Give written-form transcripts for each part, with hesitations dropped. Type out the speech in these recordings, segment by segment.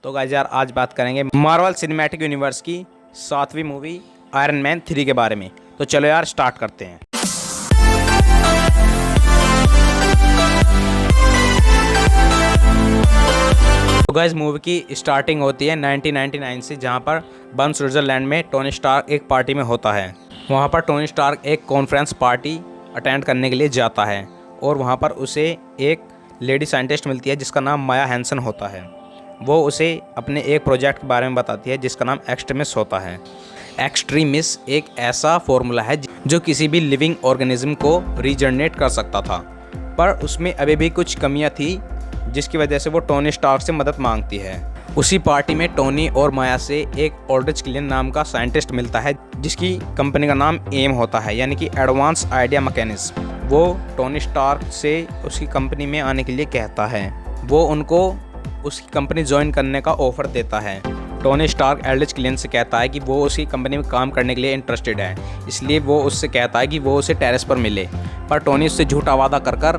तो गाइस यार आज बात करेंगे मार्वल सिनेमैटिक यूनिवर्स की 7वीं मूवी आयरन मैन 3 के बारे में। तो चलो यार स्टार्ट करते हैं। तो गाइस मूवी की स्टार्टिंग होती है 1999 से, जहां पर बर्न स्विट्जरलैंड में टोनी स्टार्क एक पार्टी में होता है। वहां पर टोनी स्टार्क एक कॉन्फ्रेंस पार्टी अटेंड करने के लिए जाता है और वहां पर उसे एक लेडी साइंटिस्ट मिलती है जिसका नाम माया हैंसन होता है। वो उसे अपने एक प्रोजेक्ट के बारे में बताती है जिसका नाम एक्सट्रीमिस होता है। एक्सट्रीमिस एक ऐसा फॉर्मूला है जो किसी भी लिविंग ऑर्गेनिज्म को रीजनरेट कर सकता था, पर उसमें अभी भी कुछ कमियां थी जिसकी वजह से वो टोनी स्टार्क से मदद मांगती है। उसी पार्टी में टोनी और माया से एक ऑल्ड्रिच किलियन नाम का साइंटिस्ट मिलता है जिसकी कंपनी का नाम एम होता है, यानी कि एडवांस आइडिया मैकेनिज्म। वो टोनी स्टार्क से उसकी कंपनी में आने के लिए कहता है। वो उनको उसकी कंपनी ज्वाइन करने का ऑफर देता है। टोनी स्टार्क एल्ड्रिच किलियन से कहता है कि वो उसकी कंपनी में काम करने के लिए इंटरेस्टेड है, इसलिए वो उससे कहता है कि वो उसे टेरेस पर मिले, पर टोनी उससे झूठा वादा कर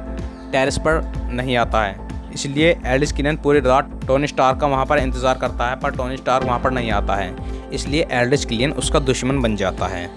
टेरेस पर नहीं आता है। इसलिए एल्ड्रिच किलियन पूरी रात टोनी स्टार्क का वहाँ पर इंतज़ार करता है, पर टोनी स्टार्क वहाँ पर नहीं आता है। इसलिए एल्ड्रिच किलियन उसका दुश्मन बन जाता है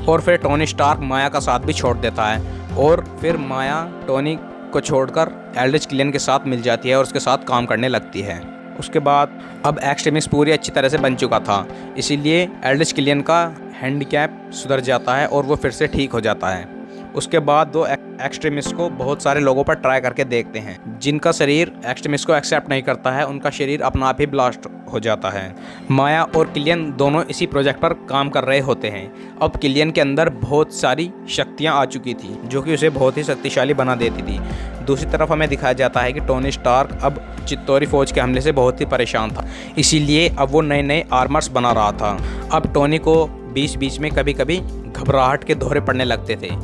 और फिर टोनी स्टार्क माया का साथ भी छोड़ देता है और फिर माया टोनी को छोड़कर एल्ड्रिच किलियन के साथ मिल जाती है और उसके साथ काम करने लगती है। उसके बाद अब एक्सट्रीमिस पूरी अच्छी तरह से बन चुका था, इसीलिए एल्ड्रिच किलियन का हैंडीकैप सुधर जाता है और वो फिर से ठीक हो जाता है। उसके बाद दो एक्सट्रीमिस्ट को बहुत सारे लोगों पर ट्राई करके देखते हैं। जिनका शरीर एक्सट्रीमिस्ट को एक्सेप्ट नहीं करता है उनका शरीर अपना आप ही ब्लास्ट हो जाता है। माया और किलियन दोनों इसी प्रोजेक्ट पर काम कर रहे होते हैं। अब किलियन के अंदर बहुत सारी शक्तियां आ चुकी थी जो कि उसे बहुत ही शक्तिशाली बना देती थी। दूसरी तरफ हमें दिखाया जाता है कि टोनी स्टार्क अब चित्तौरी फौज के हमले से बहुत ही परेशान था, इसीलिए अब वो नए नए आर्मर्स बना रहा था। अब टोनी को बीच बीच में कभी कभी घबराहट के दौरे पड़ने लगते थे।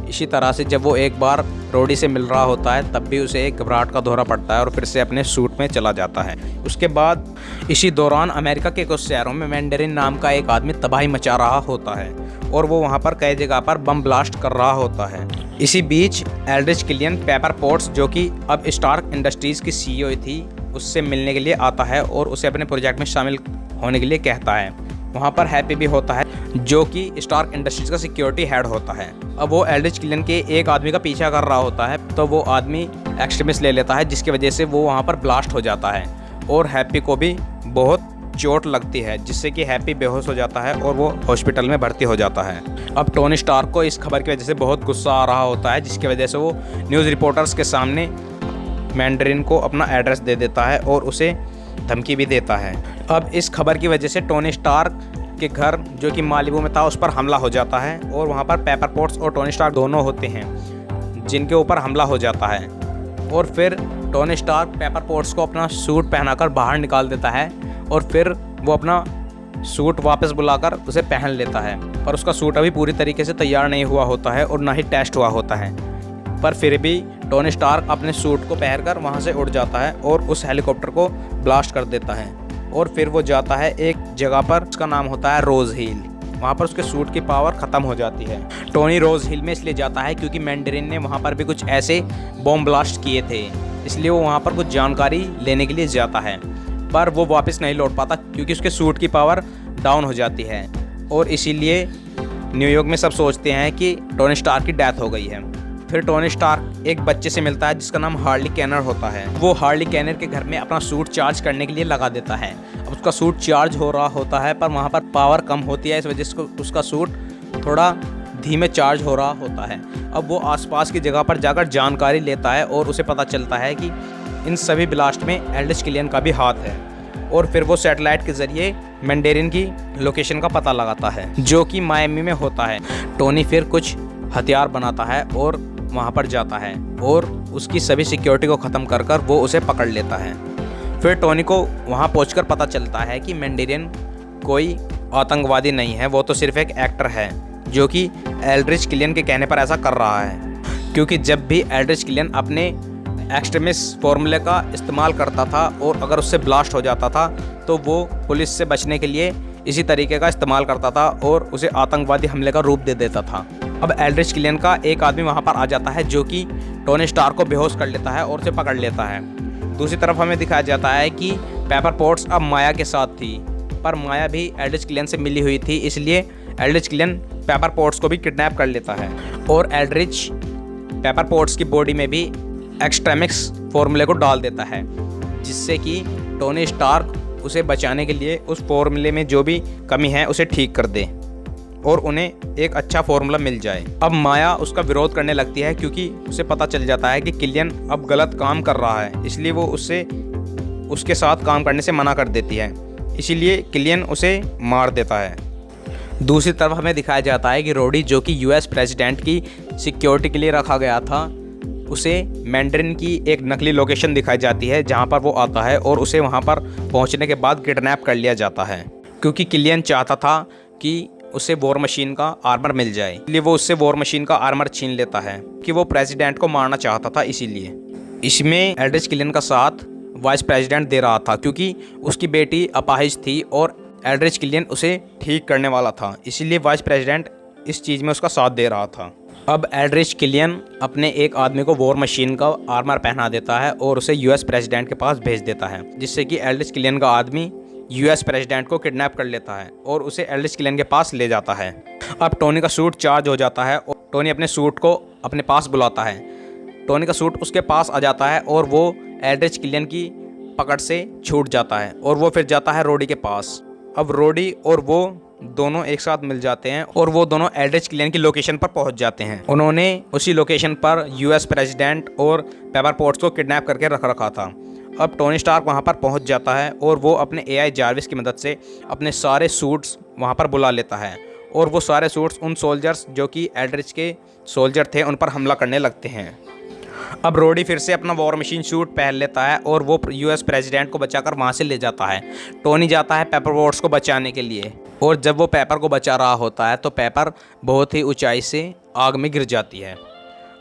इसी तरह से जब वो एक बार रोडी से मिल रहा होता है तब भी उसे एक घबराहट का दौरा पड़ता है और फिर से अपने सूट में चला जाता है। उसके बाद इसी दौरान अमेरिका के कुछ शहरों में मैंडेरिन नाम का एक आदमी तबाही मचा रहा होता है और वो वहाँ पर कई जगह पर बम ब्लास्ट कर रहा होता है। इसी बीच एल्ड्रिच किलियन पेपर पोट्स, जो कि अब स्टार्क इंडस्ट्रीज़ की सीईओ थी, उससे मिलने के लिए आता है और उसे अपने प्रोजेक्ट में शामिल होने के लिए कहता है। वहाँ पर हैप्पी भी होता है जो कि स्टार्क इंडस्ट्रीज का सिक्योरिटी हेड होता है। अब वो एल्ड्रिच किलियन के एक आदमी का पीछा कर रहा होता है, तो वो आदमी एक्सट्रीमिस्ट ले लेता है जिसकी वजह से वो वहाँ पर ब्लास्ट हो जाता है और हैप्पी को भी बहुत चोट लगती है जिससे कि हैप्पी बेहोश हो जाता है और वो हॉस्पिटल में भर्ती हो जाता है। अब टोनी स्टार्क को इस खबर की वजह से बहुत गुस्सा आ रहा होता है जिसकी वजह से वो न्यूज़ रिपोर्टर्स के सामने मैंडेरिन को अपना एड्रेस दे देता है और उसे धमकी भी देता है। अब इस खबर की वजह से टोनी स्टार्क के घर जो कि मालिबू में था उस पर हमला हो जाता है और वहाँ पर पेपर पोट्स और टोनी स्टार्क दोनों होते हैं जिनके ऊपर हमला हो जाता है। और फिर टोनी स्टार्क पेपर पोट्स को अपना सूट पहनाकर बाहर निकाल देता है और फिर वो अपना सूट वापस बुलाकर उसे पहन लेता है, पर उसका सूट अभी पूरी तरीके से तैयार नहीं हुआ होता है और ना ही टेस्ट हुआ होता है। पर फिर भी टोनी स्टार्क अपने सूट को पहनकर वहाँ से उड़ जाता है और उस हेलीकॉप्टर को ब्लास्ट कर देता है और फिर वो जाता है एक जगह पर, उसका नाम होता है रोज हिल। वहाँ पर उसके सूट की पावर ख़त्म हो जाती है। टोनी रोज हिल में इसलिए जाता है क्योंकि मैंडेरिन ने वहाँ पर भी कुछ ऐसे बॉम्ब ब्लास्ट किए थे, इसलिए वो वहाँ पर कुछ जानकारी लेने के लिए जाता है, पर वो वापस नहीं लौट पाता क्योंकि उसके सूट की पावर डाउन हो जाती है और इसीलिए न्यूयॉर्क में सब सोचते हैं कि टोनी स्टार्क की डेथ हो गई है। फिर टोनी स्टार्क एक बच्चे से मिलता है जिसका नाम हार्ली कैनर होता है। वो हार्ली कैनर के घर में अपना सूट चार्ज करने के लिए लगा देता है। अब उसका सूट चार्ज हो रहा होता है पर वहाँ पर पावर कम होती है, इस वजह से उसका सूट थोड़ा धीमे चार्ज हो रहा होता है। अब वो आसपास की जगह पर जाकर जानकारी लेता है और उसे पता चलता है कि इन सभी ब्लास्ट में एल्ड्रिच किलियन का भी हाथ है और फिर वो सैटेलाइट के ज़रिए मैंडेरिन की लोकेशन का पता लगाता है जो कि मायामी में होता है। टोनी फिर कुछ हथियार बनाता है और वहाँ पर जाता है और उसकी सभी सिक्योरिटी को ख़त्म कर वो उसे पकड़ लेता है। फिर टोनी को वहाँ पहुंचकर पता चलता है कि मैंडेरिन कोई आतंकवादी नहीं है, वो तो सिर्फ एक एक्टर है जो कि एल्ड्रिच किलियन के कहने पर ऐसा कर रहा है। क्योंकि जब भी एल्ड्रिच किलियन अपने एक्सट्रीमिस फॉर्मूले का इस्तेमाल करता था और अगर उससे ब्लास्ट हो जाता था तो वो पुलिस से बचने के लिए इसी तरीके का इस्तेमाल करता था और उसे आतंकवादी हमले का रूप दे देता था। अब एल्ड्रिच किलियन का एक आदमी वहाँ पर आ जाता है जो कि टोनी स्टार्क को बेहोश कर लेता है और उसे पकड़ लेता है। दूसरी तरफ हमें दिखाया जाता है कि पेपर पोट्स अब माया के साथ थी, पर माया भी एल्ड्रिच किलियन से मिली हुई थी, इसलिए एल्ड्रिच किलियन पेपर पोट्स को भी किडनैप कर लेता है और एल्ड्रिच पेपर पोट्स की बॉडी में भी एक्सट्रेमिक्स फॉर्मूले को डाल देता है, जिससे कि टोनी स्टार्क उसे बचाने के लिए उस फॉर्मूले में जो भी कमी है उसे ठीक कर दे और उन्हें एक अच्छा फॉर्मूला मिल जाए। अब माया उसका विरोध करने लगती है क्योंकि उसे पता चल जाता है कि किलियन अब गलत काम कर रहा है, इसलिए वो उसके साथ काम करने से मना कर देती है, इसीलिए किलियन उसे मार देता है। दूसरी तरफ हमें दिखाया जाता है कि रोडी, जो कि यूएस प्रेसिडेंट की सिक्योरिटी के लिए रखा गया था, उसे मैंड्रिन की एक नकली लोकेशन दिखाई जाती है जहां पर वो आता है और उसे वहां पर पहुंचने के बाद किडनैप कर लिया जाता है, क्योंकि किलियन चाहता था कि उसे वॉर मशीन का आर्मर मिल जाए, इसलिए वो उससे वॉर मशीन का आर्मर छीन लेता है कि वो प्रेसिडेंट को मारना चाहता था। इसीलिए इसमें एल्ड्रिच किलियन का साथ वाइस प्रेसिडेंट दे रहा था क्योंकि उसकी बेटी अपाहिज थी और एल्ड्रिच किलियन उसे ठीक करने वाला था, इसीलिए वाइस प्रेसिडेंट इस चीज़ में उसका साथ दे रहा था। अब एल्ड्रिच किलियन अपने एक आदमी को वॉर मशीन का आर्मर पहना देता है और उसे यूएस प्रेसिडेंट के पास भेज देता है, जिससे कि एल्ड्रिच किलियन का आदमी यूएस प्रेसिडेंट को किडनैप कर लेता है और उसे एल्ड्रिच किलियन के पास ले जाता है। अब टोनी का सूट चार्ज हो जाता है और टोनी अपने सूट को अपने पास बुलाता है। टोनी का सूट उसके पास आ जाता है और वो एल्ड्रिच किलियन की पकड़ से छूट जाता है और वो फिर जाता है रोडी के पास। अब रोडी और वो दोनों एक साथ मिल जाते हैं और वो दोनों एल्ड्रिच किलियन की लोकेशन पर पहुंच जाते हैं। उन्होंने उसी लोकेशन पर यूएस प्रेसिडेंट और पेपर पोट्स को किडनैप करके रख रखा था। अब टोनी स्टार्क वहां पर पहुंच जाता है और वो अपने एआई जार्विस की मदद से अपने सारे सूट्स वहां पर बुला लेता है और वो सारे सूट्स उन सोल्जर्स जो कि एल्ड्रिच के सोल्जर थे उन पर हमला करने लगते हैं। अब रोडी फिर से अपना वॉर मशीन सूट पहन लेता है और वो यूएस प्रेसिडेंट को बचाकर वहाँ से ले जाता है। टोनी जाता है पेपर पोट्स को बचाने के लिए और जब वो पेपर को बचा रहा होता है तो पेपर बहुत ही ऊंचाई से आग में गिर जाती है।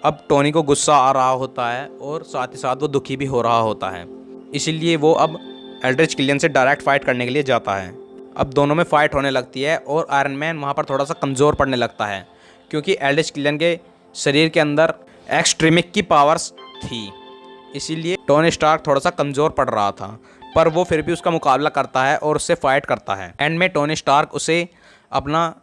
अब टोनी को गुस्सा आ रहा होता है और साथ ही साथ वो दुखी भी हो रहा होता है, इसीलिए वो अब एल्ड्रिच किलियन से डायरेक्ट फाइट करने के लिए जाता है। अब दोनों में फाइट होने लगती है और आयरन मैन वहाँ पर थोड़ा सा कमज़ोर पड़ने लगता है क्योंकि एल्ड्रिच किलियन के शरीर के अंदर एक्सट्रीमिक की पावर्स थी, इसीलिए टोनी स्टार्क थोड़ा सा कमज़ोर पड़ रहा था, पर वो फिर भी उसका मुकाबला करता है और उससे फाइट करता है। एंड में टोनी स्टार्क उसे अपना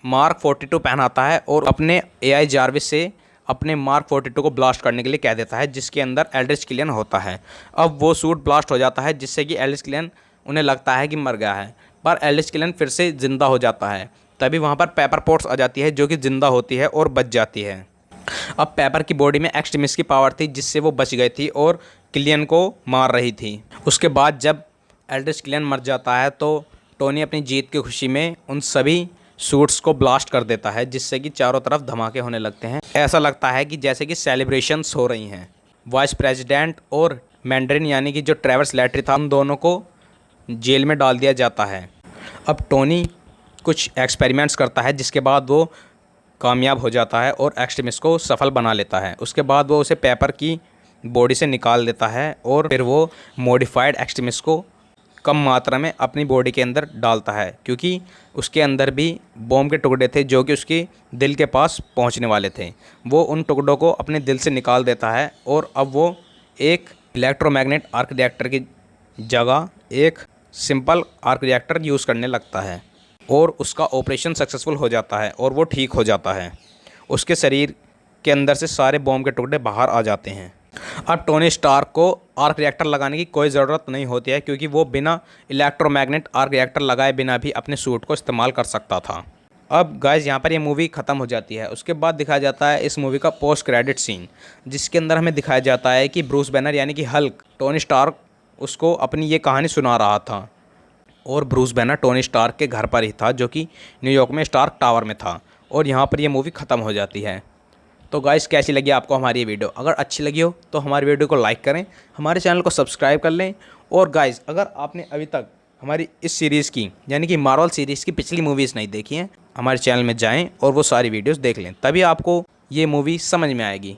मार्क 42 पहनाता है और अपने एआई जार्विस से अपने मार्क 42 को ब्लास्ट करने के लिए कह देता है, जिसके अंदर एल्ड्रिच किलियन होता है। अब वो सूट ब्लास्ट हो जाता है जिससे कि एल्ड्रिच किलियन उन्हें लगता है कि मर गया है, पर एल्ड्रिच किलियन फिर से ज़िंदा हो जाता है। तभी वहाँ पर पेपर पोट्स आ जाती है जो कि ज़िंदा होती है और बच जाती है। अब पेपर की बॉडी में एक्सट्रीमिस्ट की पावर थी जिससे वो बच गई थी और किलियन को मार रही थी। उसके बाद जब एल्ड्रिच किलियन मर जाता है तो टोनी अपनी जीत की खुशी में उन सभी सूट्स को ब्लास्ट कर देता है, जिससे कि चारों तरफ धमाके होने लगते हैं। ऐसा लगता है कि जैसे कि सेलिब्रेशंस हो रही हैं। वाइस प्रेसिडेंट और मैंड्रिन यानी कि जो ट्रेवर्स लैटरी था, उन दोनों को जेल में डाल दिया जाता है। अब टोनी कुछ एक्सपेरिमेंट्स करता है जिसके बाद वो कामयाब हो जाता है और एक्सट्रीमिस्ट को सफल बना लेता है। उसके बाद वो उसे पेपर की बॉडी से निकाल देता है और फिर वो मॉडिफाइड एक्सट्रीमिस्ट को कम मात्रा में अपनी बॉडी के अंदर डालता है, क्योंकि उसके अंदर भी बॉम्ब के टुकड़े थे जो कि उसके दिल के पास पहुंचने वाले थे। वो उन टुकड़ों को अपने दिल से निकाल देता है और अब वो एक इलेक्ट्रोमैग्नेट आर्क रिएक्टर की जगह एक सिंपल आर्क रिएक्टर यूज़ करने लगता है और उसका ऑपरेशन सक्सेसफुल हो जाता है और वो ठीक हो जाता है। उसके शरीर के अंदर से सारे बॉम्ब के टुकड़े बाहर आ जाते हैं। अब टोनी स्टार्क को आर्क रिएक्टर लगाने की कोई ज़रूरत नहीं होती है, क्योंकि वो बिना इलेक्ट्रोमैग्नेट आर्क रिएक्टर लगाए बिना भी अपने सूट को इस्तेमाल कर सकता था। अब गाइस यहाँ पर ये मूवी ख़त्म हो जाती है। उसके बाद दिखाया जाता है इस मूवी का पोस्ट क्रेडिट सीन, जिसके अंदर हमें दिखाया जाता है कि ब्रूस बैनर यानी कि हल्क टोनी स्टार्क उसको अपनी ये कहानी सुना रहा था और ब्रूस बैनर टोनी स्टार्क के घर पर ही था जो कि न्यूयॉर्क में स्टार्क टावर में था। और यहाँ पर ये मूवी ख़त्म हो जाती है। तो गाइस कैसी लगी आपको हमारी ये वीडियो? अगर अच्छी लगी हो तो हमारी वीडियो को लाइक करें, हमारे चैनल को सब्सक्राइब कर लें। और गाइस अगर आपने अभी तक हमारी इस सीरीज़ की यानी कि मार्वल सीरीज़ की पिछली मूवीज़ नहीं देखी हैं, हमारे चैनल में जाएं और वो सारी वीडियोस देख लें, तभी आपको ये मूवी समझ में आएगी।